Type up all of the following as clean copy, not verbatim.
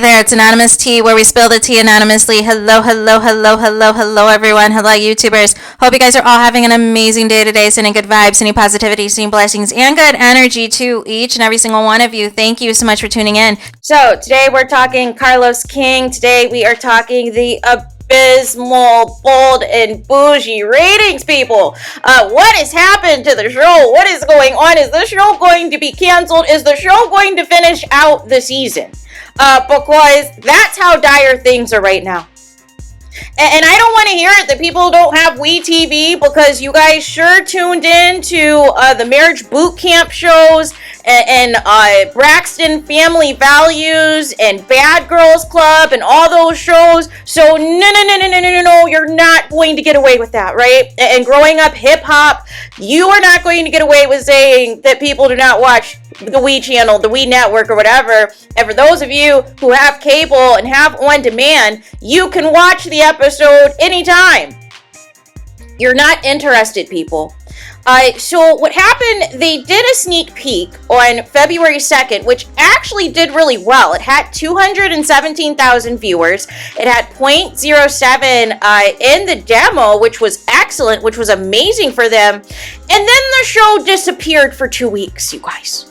there, it's Anonymous Tea, where we spill the tea anonymously. Hello, hello, hello, hello, hello, everyone. Hello, YouTubers. Hope you guys are all having an amazing day today, sending good vibes, sending positivity, sending blessings, and good energy to each and every single one of you. Thank you so much for tuning in. So, today we're talking Carlos King. Today we are talking the abysmal, bold, and bougie ratings, people. What has happened to the show? What is going on? Is the show going to be canceled? Is the show going to finish out the season? Because that's how dire things are right now. And I don't want to hear it that people don't have WeTV, because you guys sure tuned in to the marriage boot camp shows and Braxton Family Values and Bad Girls Club and all those shows. So no, you're not going to get away with that, right? And growing up hip hop, you are not going to get away with saying that people do not watch the We channel, the We network, or whatever. And for those of you who have cable and have on demand, you can watch the episode anytime. You're not interested, people. So what happened, they did a sneak peek on February 2nd, which actually did really well. It had 217,000 viewers. It had 0.07 in the demo, which was excellent, which was amazing for them. And then the show disappeared for 2 weeks, you guys.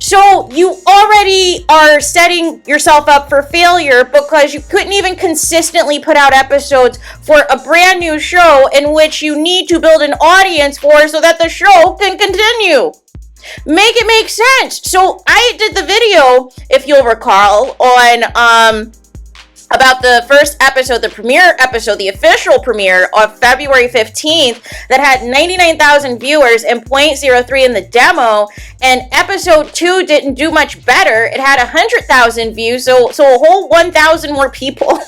So you already are setting yourself up for failure, because you couldn't even consistently put out episodes for a brand new show in which you need to build an audience for, so that the show can continue. Make it make sense. So I did the video, if you'll recall, on about the first episode, the premiere episode, the official premiere of February 15th, that had 99,000 viewers and 0.03 in the demo. And episode 2 didn't do much better. It had 100,000 views, so a whole 1,000 more people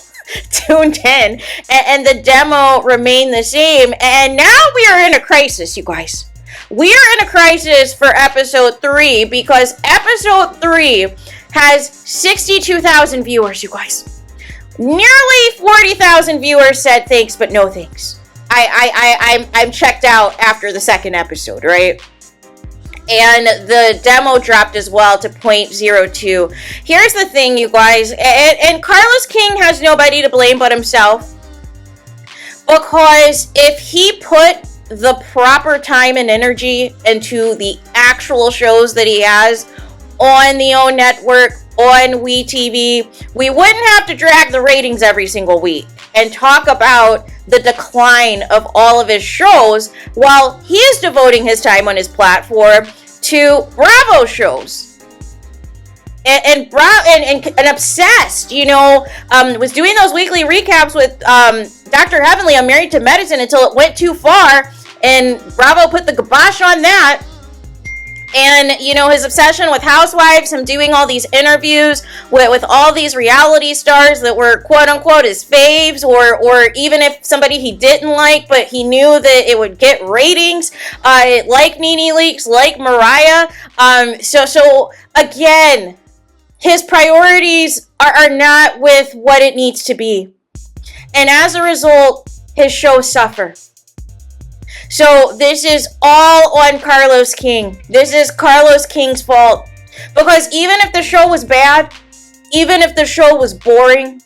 tuned in, and the demo remained the same. And now we are in a crisis, you guys. We are in a crisis for episode 3, because episode 3 has 62,000 viewers, you guys. Nearly 40,000 viewers said thanks, but no thanks. I'm checked out after the second episode, right? And the demo dropped as well to 0.02. Here's the thing, you guys, and Carlos King has nobody to blame but himself, because if he put the proper time and energy into the actual shows that he has on the OWN network, on WeTV, we wouldn't have to drag the ratings every single week and talk about the decline of all of his shows, while he is devoting his time on his platform to Bravo shows. And Obsessed, was doing those weekly recaps with Dr. Heavenly on Married to Medicine until it went too far, and Bravo put the kibosh on that. And, his obsession with housewives, him doing all these interviews with all these reality stars that were quote-unquote his faves, or even if somebody he didn't like, but he knew that it would get ratings, like NeNe Leakes, like Mariah. So again, his priorities are not with what it needs to be. And as a result, his shows suffer. So this is all on Carlos King. This is Carlos King's fault. Because even if the show was bad, even if the show was boring,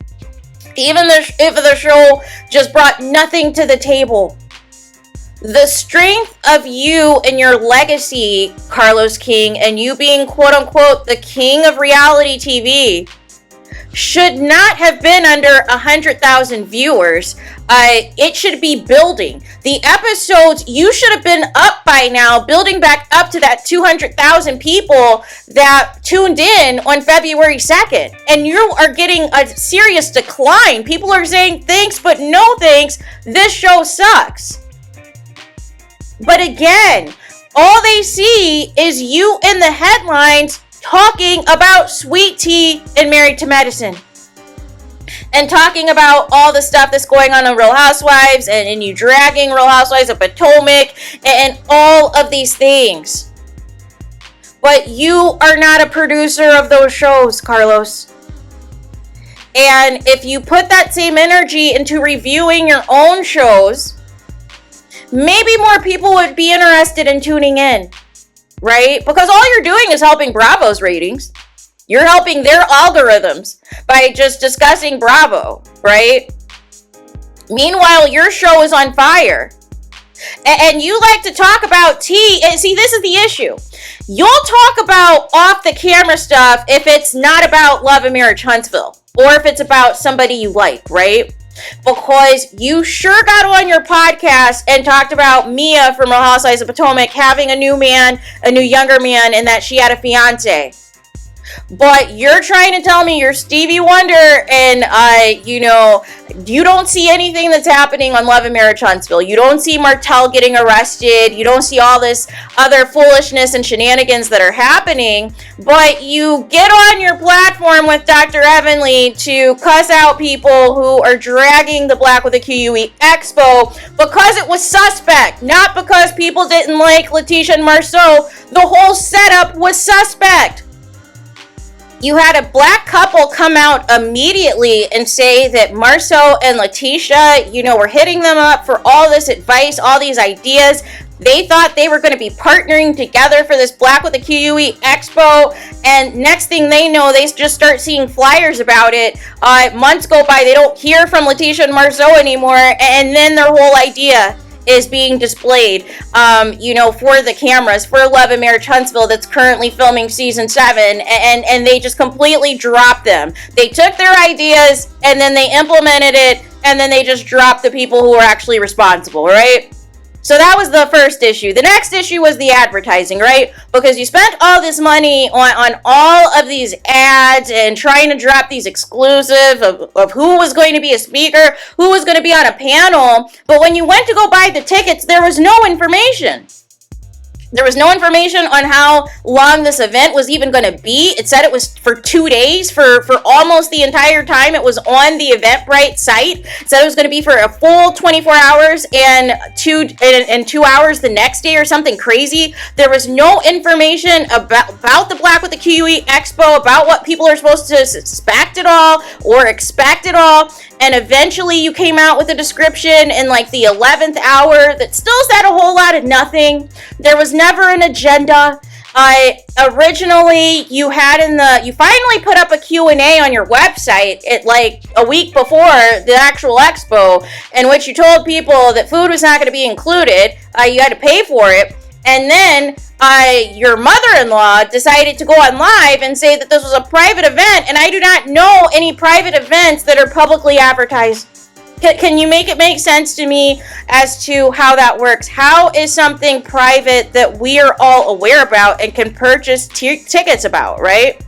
even if the show just brought nothing to the table, the strength of you and your legacy, Carlos King, and you being quote-unquote the king of reality TV, should not have been under 100,000 viewers. It should be building. The episodes, you should have been up by now, building back up to that 200,000 people that tuned in on February 2nd. And you are getting a serious decline. People are saying thanks, but no thanks. This show sucks. But again, all they see is you in the headlines talking about sweet tea and Married to Medicine, and talking about all the stuff that's going on in Real Housewives, and you dragging Real Housewives of Potomac, and all of these things. But you are not a producer of those shows, Carlos. And if you put that same energy into reviewing your own shows, maybe more people would be interested in tuning in. Right? Because all you're doing is helping Bravo's ratings. You're helping their algorithms by just discussing Bravo, right? Meanwhile, your show is on fire. And you like to talk about tea. And see, this is the issue. You'll talk about off the camera stuff if it's not about Love and Marriage Huntsville, or if it's about somebody you like, right? Because you sure got on your podcast and talked about Mia from Real Housewives of Potomac having a new man, a new younger man, and that she had a fiance. But you're trying to tell me you're Stevie Wonder and, you don't see anything that's happening on Love and Marriage Huntsville. You don't see Martell getting arrested. You don't see all this other foolishness and shenanigans that are happening. But you get on your platform with Dr. Evanly to cuss out people who are dragging the Black with a QUE Expo because it was suspect, not because people didn't like Letitia and Marceau. The whole setup was suspect. You had a black couple come out immediately and say that Marceau and Letitia, were hitting them up for all this advice, all these ideas. They thought they were going to be partnering together for this Black with a QUE Expo. And next thing they know, they just start seeing flyers about it. Months go by, they don't hear from Letitia and Marceau anymore. And then their whole idea is being displayed, for the cameras for Love and Marriage Huntsville that's currently filming season 7, and they just completely dropped them. They took their ideas and then they implemented it, and then they just dropped the people who were actually responsible, right? So that was the first issue. The next issue was the advertising, right? Because you spent all this money on all of these ads and trying to drop these exclusive of who was going to be a speaker, who was going to be on a panel. But when you went to go buy the tickets, there was no information. There was no information on how long this event was even going to be. It said it was for 2 days, for almost the entire time it was on the Eventbrite site. It said it was going to be for a full 24 hours and 2 hours the next day or something crazy. There was no information about the Black with the QUE Expo, about what people are supposed to suspect at all or expect at all. And eventually you came out with a description in like the 11th hour that still said a whole lot of nothing. There was never an agenda. Originally you finally put up a Q&A on your website like a week before the actual expo, in which you told people that food was not going to be included. You had to pay for it. And then your mother-in-law decided to go on live and say that this was a private event, and I do not know any private events that are publicly advertised. Can you make it make sense to me as to how that works? How is something private that we are all aware about and can purchase tickets about, right?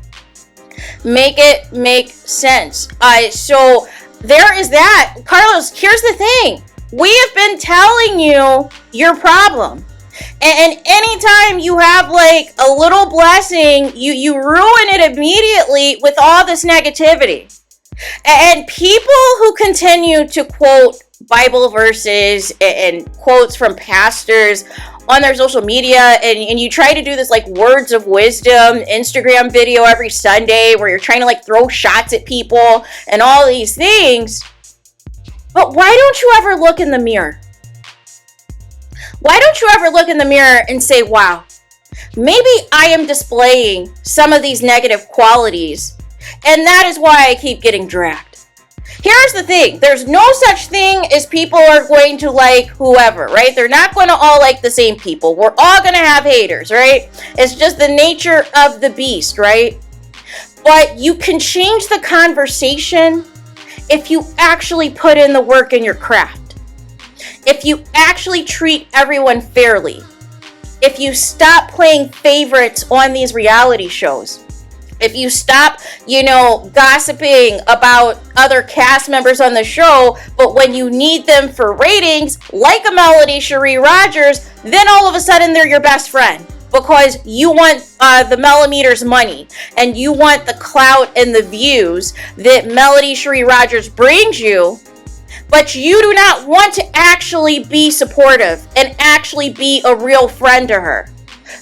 Make it make sense. So there is that. Carlos, here's the thing. We have been telling you your problem. And anytime you have like a little blessing, you ruin it immediately with all this negativity. And people who continue to quote Bible verses and quotes from pastors on their social media, and you try to do this like words of wisdom Instagram video every Sunday where you're trying to like throw shots at people and all these things. But why don't you ever look in the mirror? Why don't you ever look in the mirror and say, wow, maybe I am displaying some of these negative qualities, and that is why I keep getting dragged. Here's the thing. There's no such thing as people are going to like whoever, right? They're not going to all like the same people. We're all going to have haters, right? It's just the nature of the beast, right? But you can change the conversation if you actually put in the work in your craft. If you actually treat everyone fairly, if you stop playing favorites on these reality shows, if you stop, gossiping about other cast members on the show, but when you need them for ratings, like a Melody Cherie Rogers, then all of a sudden they're your best friend because you want the Millimeters money and you want the clout and the views that Melody Cherie Rogers brings you. But you do not want to actually be supportive and actually be a real friend to her.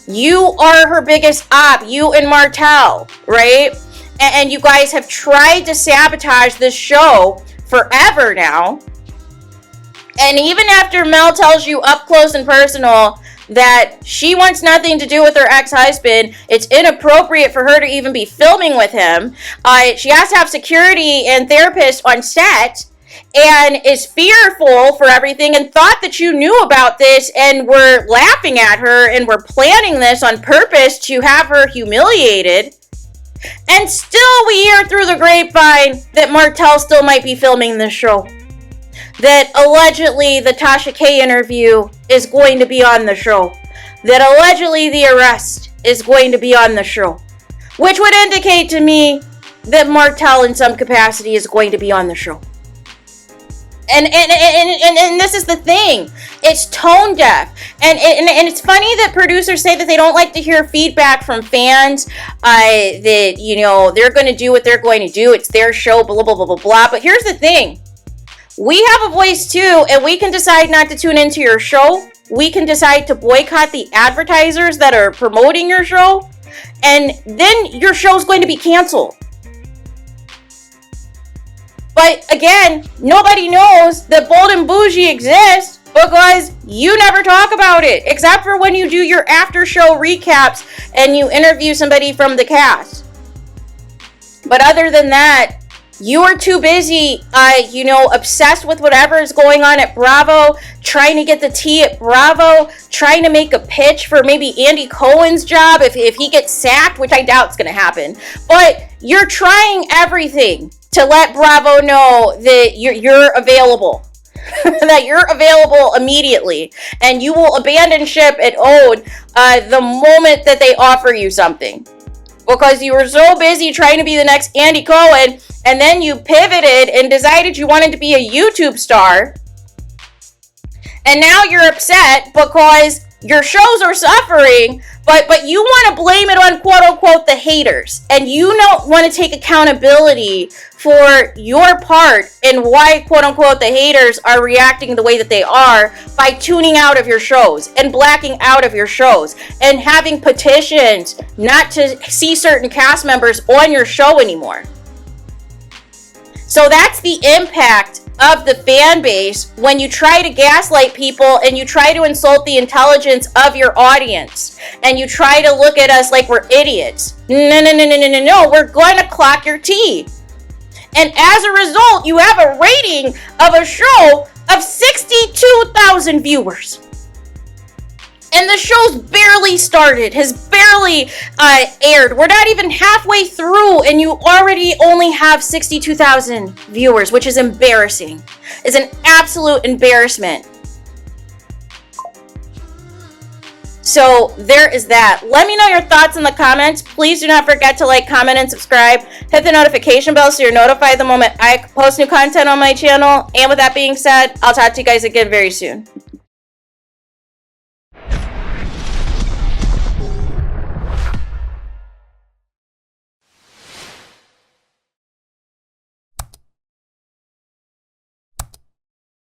You are her biggest op, you and Martell, right? And you guys have tried to sabotage this show forever now. And even after Mel tells you up close and personal that she wants nothing to do with her ex-husband. It's inappropriate for her to even be filming with him. She has to have security and therapists on set, and is fearful for everything, and thought that you knew about this and were laughing at her and were planning this on purpose to have her humiliated. And still we hear through the grapevine that Martell still might be filming this show. That allegedly the Tasha K interview is going to be on the show. That allegedly the arrest is going to be on the show. Which would indicate to me that Martell in some capacity is going to be on the show. And this is the thing. It's tone deaf. And it's funny that producers say that they don't like to hear feedback from fans. That, you know, they're going to do what they're going to do. It's their show, blah, blah, blah, blah, blah. But here's the thing. We have a voice too, and we can decide not to tune into your show. We can decide to boycott the advertisers that are promoting your show. And then your show's going to be canceled. But again, nobody knows that Bold and Bougie exists because you never talk about it, except for when you do your after show recaps and you interview somebody from the cast. But other than that, you are too busy, obsessed with whatever is going on at Bravo, trying to get the tea at Bravo, trying to make a pitch for maybe Andy Cohen's job if he gets sacked, which I doubt is going to happen. But you're trying everything to let Bravo know that you're available, that you're available immediately, and you will abandon ship at OWN the moment that they offer you something. Because you were so busy trying to be the next Andy Cohen, and then you pivoted and decided you wanted to be a YouTube star. And now you're upset because your shows are suffering, but you want to blame it on quote-unquote the haters. And you don't want to take accountability for your part in why quote-unquote the haters are reacting the way that they are by tuning out of your shows and blacking out of your shows and having petitions not to see certain cast members on your show anymore. So that's the impact of the fan base when you try to gaslight people and you try to insult the intelligence of your audience and you try to look at us like we're idiots. No, we're going to clock your tea. And as a result, you have a rating of a show of 62,000 viewers. And the show's barely started, has barely aired. We're not even halfway through, and you already only have 62,000 viewers, which is embarrassing. It's an absolute embarrassment. So there is that. Let me know your thoughts in the comments. Please do not forget to like, comment, and subscribe. Hit the notification bell so you're notified the moment I post new content on my channel. And with that being said, I'll talk to you guys again very soon.